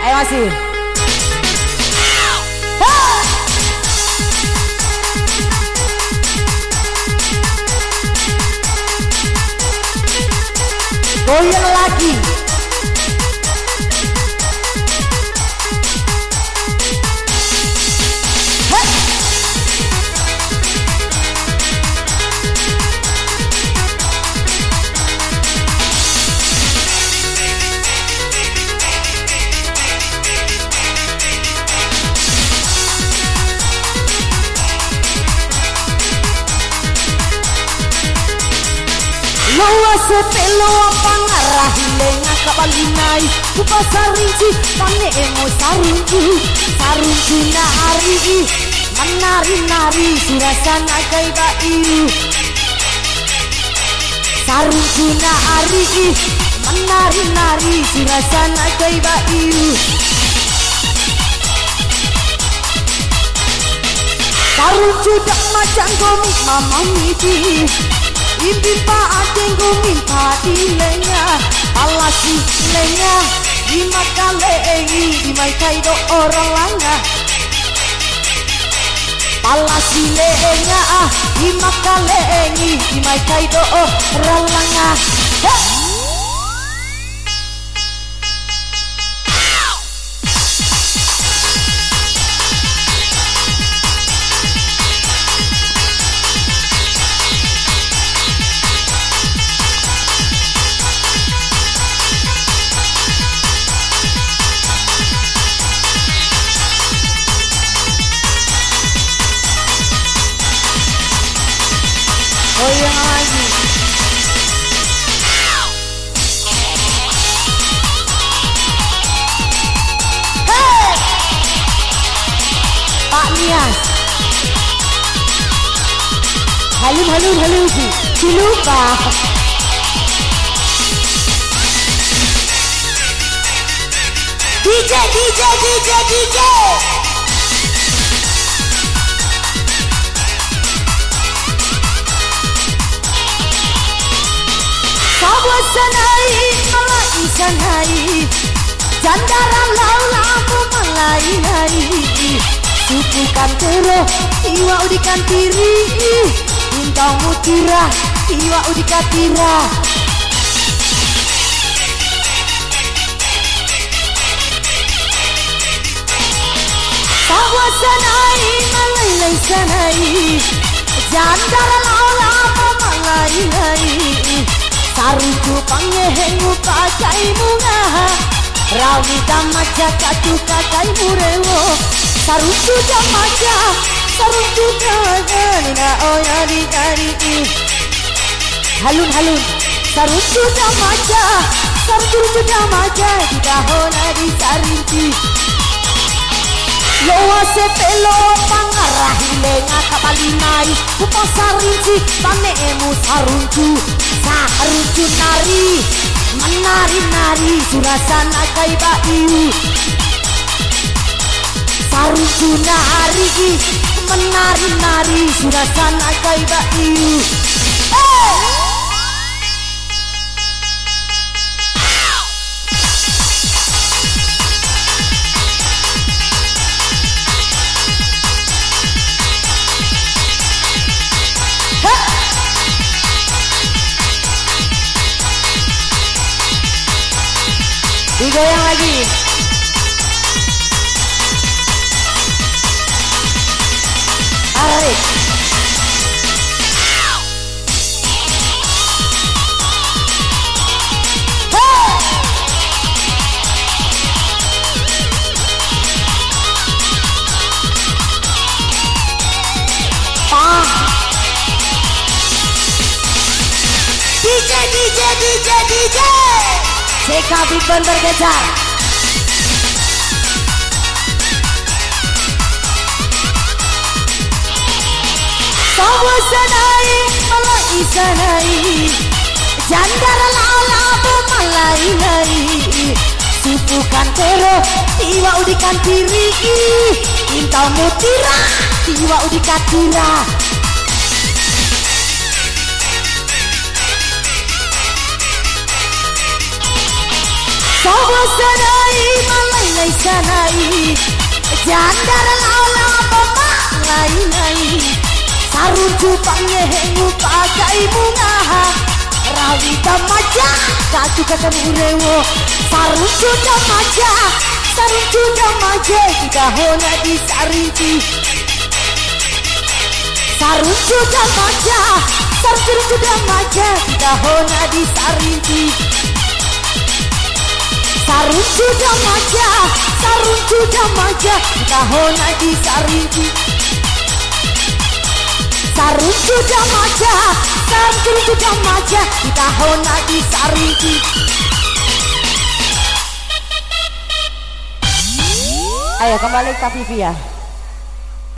Ayo masih. Goyang lagi. Lawa sepelo pangarah lenga kabalinai kupasar rinci pane emo sarunju nari menari-nari surasana kai bayu sarunju nari menari-nari surasana kai bayu sarunju dak macam komik mama miti Impi pa adeng minta di lenga alasi lenga di mata lengi di mai kaido orang langa alasi lenga di mata lengi di mai kaido orang langa goyang lagi. Hey! Pak Nias. Halu si lupa. DJ. Sanai malai sanai jandaran laulamu malai suku kantero iwa udikan tiri bintang mutira iwa udikatira sawah sanai malai sanai jandaran laulamu malai Sarunju pangehengu pakai bunga Rawi damaja katu kakai murewo Sarunju damaja Sarunju damaja oya di dari Halun Sarunju damaja Sarunju damaja di dahola di sarinti Loa sepelo pangarah lenga kabalinai kupasar rinci pane emu sarunju nari menari-nari surasana kai bayu sarunju nari menari-nari surasana kai bayu digoyang lagi. Arik. DJ CKB bergejar Sawah sanai malai sanai jandara laulamu malai suku kantero tiwa udikan tiri intau mutira tiwa udikatira Sawah sanai malai sanai jandar laulang pemangai-ngai sarun cupangnya hengu pakai bunga rawi tamaja katu murewo sarun cuda maja kita hona di sarinci sarun cuda maja kita hona di sarinci sarun cuda maja kita hona di sarinci sarun cuda maja kita hona di sarinci. Ayo kembali ke Vivi ya.